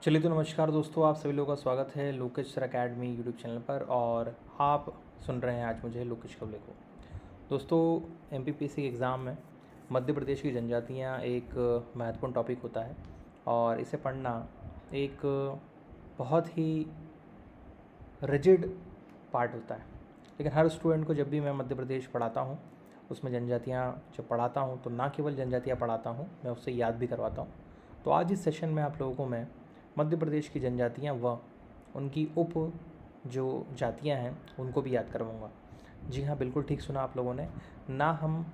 चलिए तो नमस्कार दोस्तों, आप सभी लोगों का स्वागत है Lokesh sir academy YouTube channel पर। और आप सुन रहे हैं आज मुझे लोकेश कवले को। दोस्तों, एमपीपीएससी के एग्ज़ाम में मध्य प्रदेश की जनजातियाँ एक महत्वपूर्ण टॉपिक होता है और इसे पढ़ना एक बहुत ही रिजिड पार्ट होता है। लेकिन हर स्टूडेंट को जब भी मैं मध्य प्रदेश पढ़ाता हूँ, उसमें जनजातियाँ जब पढ़ाता हूँ तो ना केवल जनजातियाँ पढ़ाता हूँ, मैं उससे याद भी करवाता हूँ। तो आज इस सेशन में आप लोगों को मैं मध्य प्रदेश की जनजातियाँ व उनकी उप जो जातियाँ हैं उनको भी याद करवाऊँगा। जी हाँ, बिल्कुल ठीक सुना आप लोगों ने। ना हम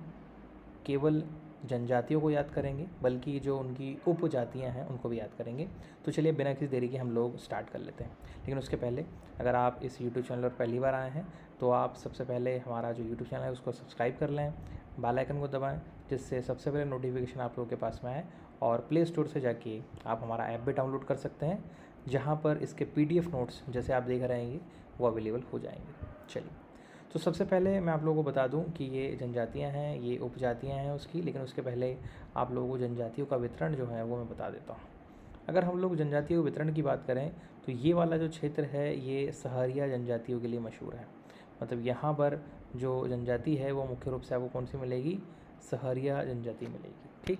केवल जनजातियों को याद करेंगे बल्कि जो उनकी उपजातियाँ हैं उनको भी याद करेंगे। तो चलिए बिना किसी देरी के हम लोग स्टार्ट कर लेते हैं। लेकिन उसके पहले, अगर आप इस यूट्यूब चैनल पर पहली बार आए हैं तो आप सबसे पहले हमारा जो यूट्यूब चैनल है उसको सब्सक्राइब कर लें, बेल आइकन को दबाएं, जिससे सबसे पहले नोटिफिकेशन आप लोगों के पास में आए। और प्ले स्टोर से जाके आप हमारा ऐप भी डाउनलोड कर सकते हैं, जहाँ पर इसके PDF नोट्स जैसे आप देख रहे हैं वो अवेलेबल हो जाएंगे। चलिए, तो सबसे पहले मैं आप लोगों को बता दूं कि ये जनजातियां हैं, ये उपजातियां हैं उसकी। लेकिन उसके पहले आप लोगों को जनजातियों का वितरण जो है वो मैं बता देता हूँ। अगर हम लोग जनजातियों के वितरण की बात करें तो ये वाला जो क्षेत्र है ये सहरिया जनजातियों के लिए मशहूर है। मतलब यहाँ पर जो जनजाति है वो मुख्य रूप से आपको कौन सी मिलेगी? सहरिया जनजाति मिलेगी। ठीक,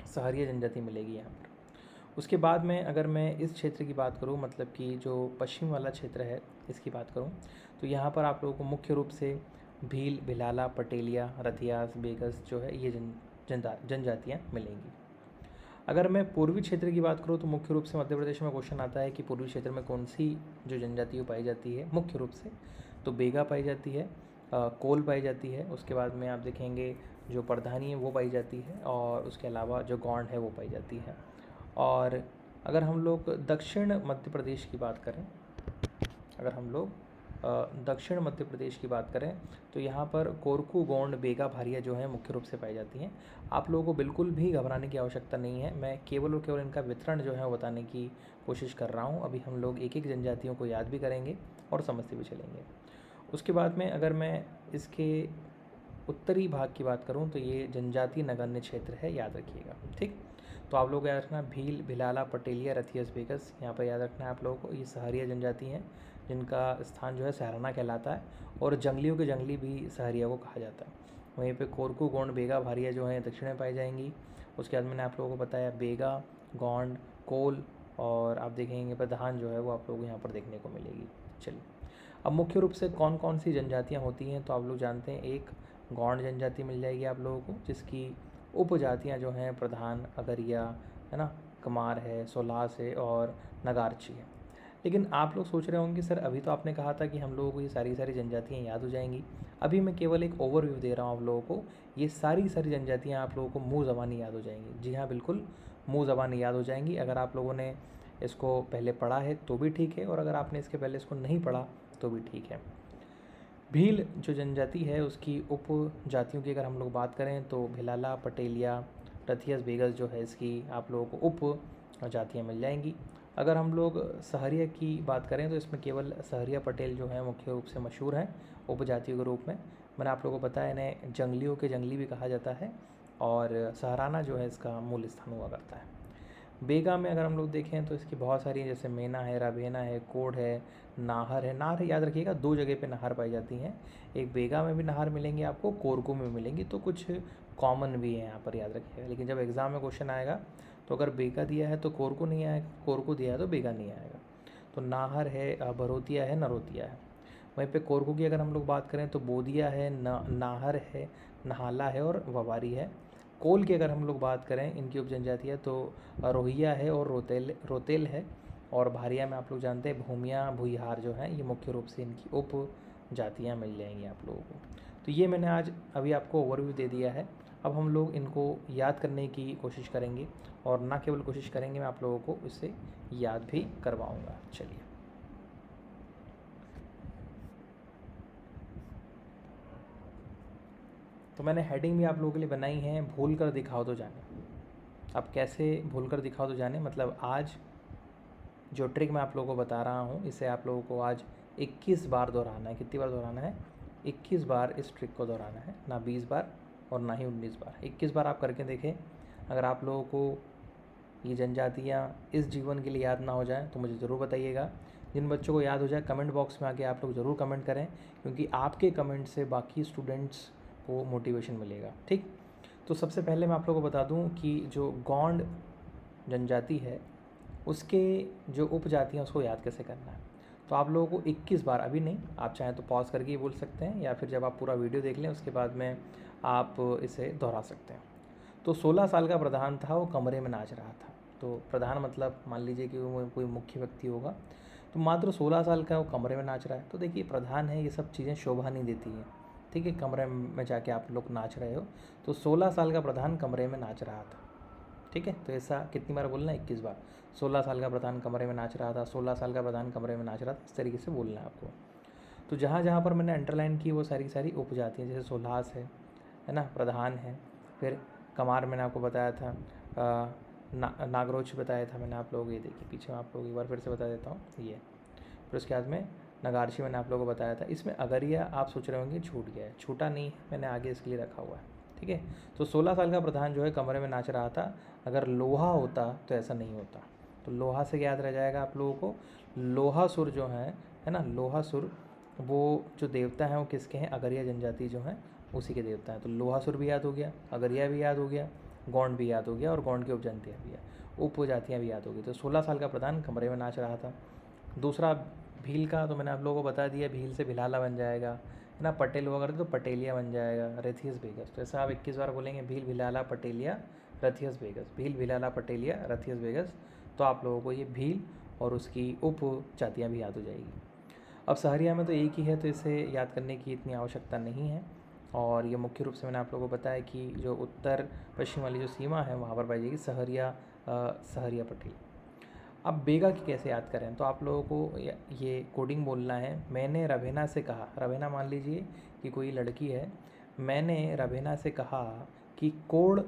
सहरिया जनजाति मिलेगी यहाँ पर। उसके बाद में अगर मैं इस क्षेत्र की बात करूँ, मतलब कि जो पश्चिम वाला क्षेत्र है इसकी बात करूँ, तो यहाँ पर आप लोगों को मुख्य रूप से भील, भिलाला, पटेलिया, रथियास, बेगस जो है ये जनजातियाँ मिलेंगी। अगर मैं पूर्वी क्षेत्र की बात करूँ तो मुख्य रूप से मध्य प्रदेश में क्वेश्चन आता है कि पूर्वी क्षेत्र में कौन सी जो जनजाति पाई जाती है। मुख्य रूप से तो बेगा पाई जाती है, कोल पाई जाती है। उसके बाद में आप देखेंगे जो प्रधानी है वो पाई जाती है, और उसके अलावा जो गौंड है वो पाई जाती है। और अगर हम लोग दक्षिण मध्य प्रदेश की बात करें, अगर हम लोग दक्षिण मध्य प्रदेश की बात करें तो यहाँ पर कोरकू, गोंड, बेगा, भारिया जो है मुख्य रूप से पाई जाती हैं। आप लोगों को बिल्कुल भी घबराने की आवश्यकता नहीं है, मैं केवल और केवल इनका वितरण जो है वो बताने की कोशिश कर रहा हूँ। अभी हम लोग एक एक जनजातियों को याद भी करेंगे और समझते भी चलेंगे। उसके बाद में अगर मैं इसके उत्तरी भाग की बात करूँ तो ये जनजाति नगण्य क्षेत्र है, याद रखिएगा। ठीक, तो आप लोग याद रखना भील, भिलाला, पटेलिया, रथियस, बेगस, यहाँ पर याद रखना है आप लोगों को। ये सहरिया जनजाति हैं जिनका स्थान जो है सहाराना कहलाता है, और जंगलियों के जंगली भी सहरिया को कहा जाता है। वहीं पे कोरकू, गोंड, बेगा, भारिया जो हैं दक्षिण में पाई जाएंगी। उसके बाद मैंने आप लोगों को बताया बेगा, गोंड, कोल, और आप देखेंगे प्रधान जो है वो आप लोगों को यहाँ पर देखने को मिलेगी। चलिए, अब मुख्य रूप से कौन कौन सी जनजातियाँ होती हैं तो आप लोग जानते हैं। एक गौंड जनजाति मिल जाएगी आप लोगों को, जिसकी उपजातियाँ जो हैं प्रधान, अगरिया है ना, कमार है, सोलास है और नगारची है। लेकिन आप लोग सोच रहे होंगे सर अभी तो आपने कहा था कि हम लोगों को ये सारी सारी जनजातियाँ याद हो जाएंगी। अभी मैं केवल एक ओवरव्यू दे रहा हूँ आप लोगों को। ये सारी सारी जनजातियाँ आप लोगों को मुँह ज़बानी याद हो जाएंगी। जी हाँ, बिल्कुल मुँह ज़बानी याद हो जाएंगी। अगर आप लोगों ने इसको पहले पढ़ा है तो भी ठीक है, और अगर आपने इसके पहले इसको नहीं पढ़ा तो भी ठीक है। भील जो जनजाति है उसकी उप जातियों की अगर हम लोग बात करें तो भिलाला, पटेलिया, रथियस, बेगस जो है इसकी आप लोगों को उप जातियाँ मिल जाएंगी। अगर हम लोग सहरिया की बात करें तो इसमें केवल सहरिया पटेल जो है मुख्य रूप से मशहूर हैं उपजातियों के रूप में। मैंने आप लोगों को बताया इन्हें जंगलियों के जंगली भी कहा जाता है, और सहाराना जो है इसका मूल स्थान हुआ करता है। बेगा में अगर हम लोग देखें तो इसकी बहुत सारी, जैसे मेना है, राभेना है, कोड है, नाहर है। नाहर याद रखिएगा, दो जगह पे नाहर पाई जाती हैं। एक बेगा में भी नाहर मिलेंगे आपको, कोरकू में मिलेंगी, तो कुछ कॉमन भी है यहाँ पर, याद रखिएगा। लेकिन जब एग्ज़ाम में क्वेश्चन आएगा तो अगर बेगा दिया है तो कोरकू नहीं आएगा, कोरकू दिया है तो बेगा नहीं आएगा। तो नाहर है, भरोतिया है, नरोतिया है। वहीं पे कोरकू की अगर हम लोग बात करें तो बोदिया है, नाहर है, नहाला है और ववारी है। कोल की अगर हम लोग बात करें इनकी उप जनजातियाँ तो रोहिया है और रोतेल है। और भारिया में आप लोग जानते हैं भूमिया, भूइहार जो हैं ये मुख्य रूप से इनकी उप जातियाँ मिल जाएंगी आप लोगों को। तो ये मैंने आज अभी आपको ओवरव्यू दे दिया है। अब हम लोग इनको याद करने की कोशिश करेंगे, और ना केवल कोशिश करेंगे, मैं आप लोगों को इससे याद भी करवाऊँगा। चलिए, तो मैंने हेडिंग भी आप लोगों के लिए बनाई है, भूल कर दिखाओ तो जाने। अब कैसे भूल कर दिखाओ तो जाने, मतलब आज जो ट्रिक मैं आप लोगों को बता रहा हूँ इसे आप लोगों को आज 21 बार दोहराना है। कितनी बार दोहराना है? 21 बार इस ट्रिक को दोहराना है, ना 20 बार और ना ही 19 बार। 21 बार आप करके देखें। अगर आप लोगों को ये जनजातियाँ इस जीवन के लिए याद ना हो जाए तो मुझे ज़रूर बताइएगा। जिन बच्चों को याद हो जाए कमेंट बॉक्स में आके आप लोग ज़रूर कमेंट करें, क्योंकि आपके कमेंट से बाकी स्टूडेंट्स को मोटिवेशन मिलेगा। ठीक, तो सबसे पहले मैं आप लोगों को बता दूं कि जो गौंड जनजाति है उसके जो उपजाति हैं उसको याद कैसे करना है। तो आप लोगों को 21 बार, अभी नहीं, आप चाहें तो पॉज करके ही बोल सकते हैं, या फिर जब आप पूरा वीडियो देख लें उसके बाद में आप इसे दोहरा सकते हैं। तो 16 साल का प्रधान था, वो कमरे में नाच रहा था। तो प्रधान मतलब मान लीजिए कि वो कोई मुख्य व्यक्ति होगा, तो मात्र 16 साल का वो कमरे में नाच रहा है। तो देखिए प्रधान है, ये सब चीज़ें शोभा नहीं देती हैं। ठीक है, कमरे में जाके आप लोग नाच रहे हो, तो 16 साल का प्रधान कमरे में नाच रहा था। ठीक है, तो ऐसा कितनी बार बोलना है? 21 बार। 16 साल का प्रधान कमरे में नाच रहा था, 16 साल का प्रधान कमरे में नाच रहा था, इस तरीके से बोलना है आपको। तो जहाँ जहाँ पर मैंने अंडरलाइन की वो सारी सारी उपजाति हैं, जैसे सोल्हास है ना, प्रधान है। फिर कमार मैंने आपको बताया था, नागरोच बताया था मैंने आप लोग, ये देखिए पीछे मैं आप लोग एक बार फिर से बता देता हूँ ये। फिर उसके बाद में नगारशी मैंने आप लोगों को बताया था। इसमें अगरिया आप सोच रहे होंगे छूट गया है, छूटा नहीं है, मैंने आगे इसके लिए रखा हुआ है। ठीक है, तो 16 साल का प्रधान जो है कमरे में नाच रहा था। अगर लोहा होता तो ऐसा नहीं होता। तो लोहा से याद रह जाएगा आप लोगों को, लोहासुर जो है ना, लोहासुर वो जो देवता हैं वो किसके हैं? अगरिया जनजाति जो हैं उसी के देवता हैं। तो लोहासुर भी याद हो गया, अगरिया भी याद हो गया, गौंड भी याद हो गया, और गौंड की उपजातियाँ भी याद हो गई। तो 16 साल का प्रधान कमरे में नाच रहा था। दूसरा भील का तो मैंने आप लोगों को बता दिया, भील से भिलाला बन जाएगा, है ना। पटेल हुआ करते तो पटेलिया बन जाएगा, रेथियस बेगस। तो ऐसा आप 21 बार बोलेंगे, भील भिलाला पटेलिया रथियस बेगस, भील भिलाला पटेलिया रथियस बेगस। तो आप लोगों को ये भील और उसकी उप जातियाँ भी याद हो जाएगी। अब सहरिया में तो एक ही है, तो इसे याद करने की इतनी आवश्यकता नहीं है। और ये मुख्य रूप से मैंने आप लोगों को बताया कि जो उत्तर पश्चिम वाली जो सीमा है वहाँ पर पाई जाएगी सहरिया, सहरिया पटेल। अब बेगा की कैसे याद करें? तो आप लोगों को ये कोडिंग बोलना है। मैंने रवेना से कहा, रवेना मान लीजिए कि कोई लड़की है, मैंने रवेना से कहा कि कोड़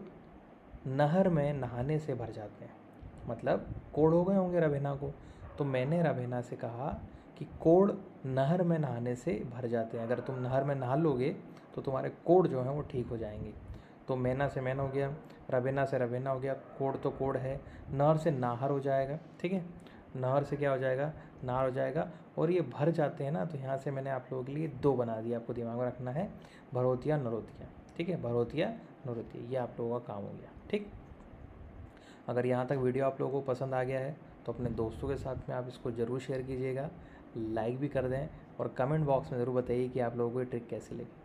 नहर में नहाने से भर जाते हैं। मतलब कोड़ हो गए होंगे रवेना को, तो मैंने रवेना से कहा कि कोड़ नहर में नहाने से भर जाते हैं। अगर तुम नहर में नहा लोगे तो तुम्हारे कोड़ जो हैं वो ठीक हो जाएंगे। तो मैना से मैन हो गया, रवेना से रवेना हो गया, कोड़ तो कोड़ है, नहर से नाहर हो जाएगा। ठीक है, नहर से क्या हो जाएगा? नाहर हो जाएगा। और ये भर जाते हैं ना, तो यहाँ से मैंने आप लोगों के लिए 2 बना दिया, आपको दिमाग में रखना है, भरोतिया नरोतिया। ठीक है, भरोतिया नरोतिया, ये आप लोगों का काम हो गया। ठीक, अगर यहाँ तक वीडियो आप लोगों को पसंद आ गया है तो अपने दोस्तों के साथ में आप इसको ज़रूर शेयर कीजिएगा, लाइक भी कर दें, और कमेंट बॉक्स में ज़रूर बताइए कि आप लोगों को ये ट्रिक कैसी लगी।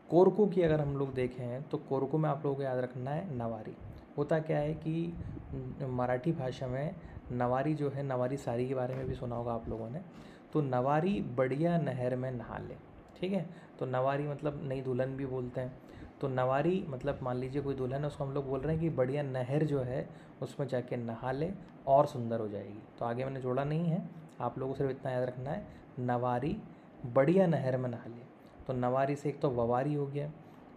कोरकू की अगर हम लोग देखें तो कोरकू में आप लोगों को याद रखना है नवारी। होता क्या है कि मराठी भाषा में नवारी जो है, नवारी साड़ी के बारे में भी सुना होगा आप लोगों ने। तो नवारी बढ़िया नहर में नहा ले। ठीक है, तो नवारी मतलब नई दुल्हन भी बोलते हैं। तो नवारी मतलब मान लीजिए कोई दुल्हन है, उसको हम लोग बोल रहे हैं कि बढ़िया नहर जो है उसमें जाके नहा ले और सुंदर हो जाएगी। तो आगे मैंने जोड़ा नहीं है, आप लोगों को सिर्फ इतना याद रखना है, नवारी बढ़िया नहर में नहा ले। तो नवारी से एक तो ववारी हो गया,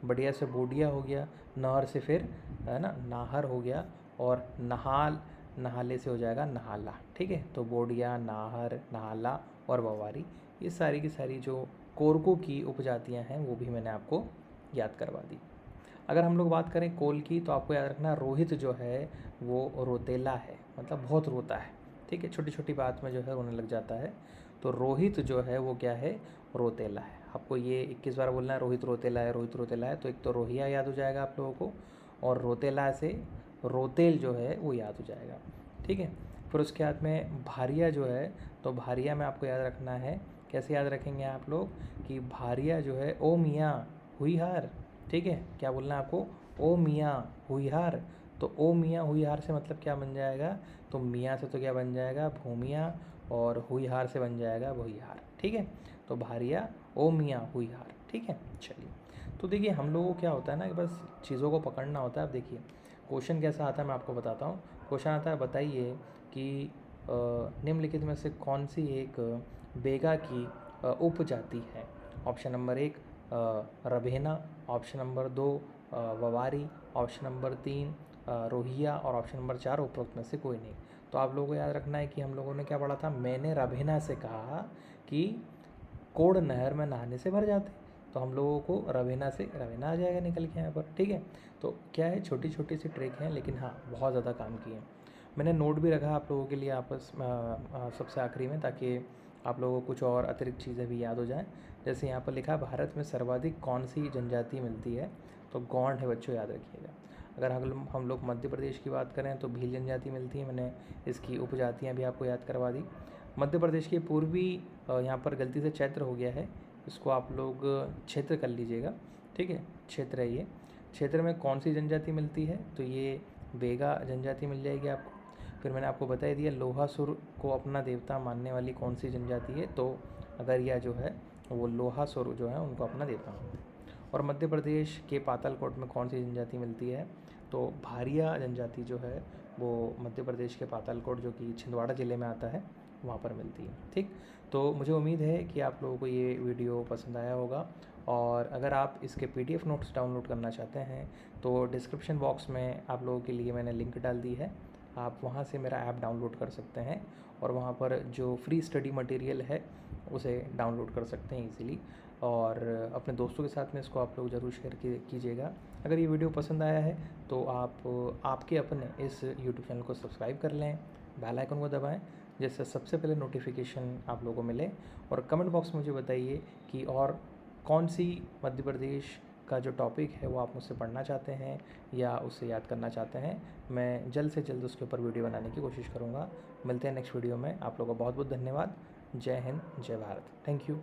बढ़िया से बोडिया हो गया, नहर से फिर है ना नाहर हो गया, और नहाल, नहाले से हो जाएगा नहाला। ठीक है, तो बोडिया, नाहर, नहाला और ववारी, ये सारी की सारी जो कोरको की उपजातियां हैं वो भी मैंने आपको याद करवा दी। अगर हम लोग बात करें कोल की, तो आपको याद रखना रोहित जो है वो रोतेला है, मतलब बहुत रोता है। ठीक है, छोटी छोटी बात में जो है रोने लग जाता है। तो रोहित जो है वो क्या है? रोतेला है। आपको ये 21 बार बोलना है, रोहित रोतेला है, रोहित रोतेला है। तो एक तो रोहिया याद हो जाएगा आप लोगों को, और रोतेला से रोतेल जो है वो याद हो जाएगा। ठीक है, फिर उसके बाद में भारिया जो है, तो भारिया में आपको याद रखना है, कैसे याद रखेंगे आप लोग कि भारिया जो है ओ मियाँ हुई हार। ठीक है, क्या बोलना है आपको? ओ मियाँ हुई हार। तो ओ मियाँ हुई हार से मतलब क्या बन जाएगा? तो मियाँ से तो क्या बन जाएगा? भूमिया, और हुई हार से बन जाएगा वही हार। ठीक है, तो भारिया ओ मियाँ हुई हार। ठीक है, चलिए। तो देखिए हम लोगों को क्या होता है ना कि बस चीज़ों को पकड़ना होता है। अब देखिए क्वेश्चन कैसा आता है मैं आपको बताता हूँ। क्वेश्चन आता है, बताइए कि निम्नलिखित में से कौन सी एक बेगा की उपजाति है? ऑप्शन नंबर 1 रभेना, ऑप्शन नंबर 2 ववारी, ऑप्शन नंबर 3 रोहिया, और ऑप्शन नंबर 4 उपरोक्त में से कोई नहीं। तो आप लोगों को याद रखना है कि हम लोगों ने क्या पढ़ा था? मैंने रभेना से कहा कि कोड़ नहर में नहाने से भर जाते। तो हम लोगों को रवेना से रवेना आ जाएगा निकल के यहाँ पर। ठीक है, तो क्या है, छोटी छोटी सी ट्रिक है, लेकिन हाँ बहुत ज़्यादा काम की है। मैंने नोट भी रखा आप लोगों के लिए सबसे आखिरी में, ताकि आप लोगों को कुछ और अतिरिक्त चीज़ें भी याद हो जाएं। जैसे यहाँ पर लिखा है, भारत में सर्वाधिक कौन सी जनजाति मिलती है, तो गौंड है बच्चों, याद रखिएगा। अगर हम लोग मध्य प्रदेश की बात करें तो भील जनजाति मिलती है, मैंने इसकी उपजातियाँ भी आपको याद करवा दी। मध्य प्रदेश के पूर्वी, यहाँ पर गलती से चैत्र हो गया है, इसको आप लोग क्षेत्र कर लीजिएगा, ठीक है, क्षेत्र है ये। क्षेत्र में कौन सी जनजाति मिलती है, तो ये बेगा जनजाति मिल जाएगी आपको। फिर मैंने आपको बता ही दिया, लोहासुर को अपना देवता मानने वाली कौन सी जनजाति है, तो अगरिया जो है वो लोहासुर जो है उनको अपना देवता मानते हैं। और मध्य प्रदेश के पातालकोट में कौन सी जनजाति मिलती है, तो भारिया जनजाति जो है वो मध्य प्रदेश के पातालकोट, जो कि छिंदवाड़ा ज़िले में आता है, वहाँ पर मिलती है। ठीक, तो मुझे उम्मीद है कि आप लोगों को ये वीडियो पसंद आया होगा। और अगर आप इसके PDF नोट्स डाउनलोड करना चाहते हैं तो डिस्क्रिप्शन बॉक्स में आप लोगों के लिए मैंने लिंक डाल दी है, आप वहाँ से मेरा ऐप डाउनलोड कर सकते हैं और वहाँ पर जो फ्री स्टडी मटेरियल है उसे डाउनलोड कर सकते हैं ईज़िली। और अपने दोस्तों के साथ में इसको आप लोग ज़रूर शेयर कीजिएगा। अगर ये वीडियो पसंद आया है तो आपके अपने इस यूट्यूब चैनल को सब्सक्राइब कर लें, बेल आइकन को दबाएं, जिससे सबसे पहले नोटिफिकेशन आप लोगों को मिले। और कमेंट बॉक्स में मुझे बताइए कि और कौन सी मध्य प्रदेश का जो टॉपिक है वो आप मुझसे पढ़ना चाहते हैं या उसे याद करना चाहते हैं। मैं जल्द से जल्द उसके ऊपर वीडियो बनाने की कोशिश करूँगा। मिलते हैं नेक्स्ट वीडियो में। आप लोगों का बहुत बहुत धन्यवाद। जय हिंद, जय भारत। Thank you.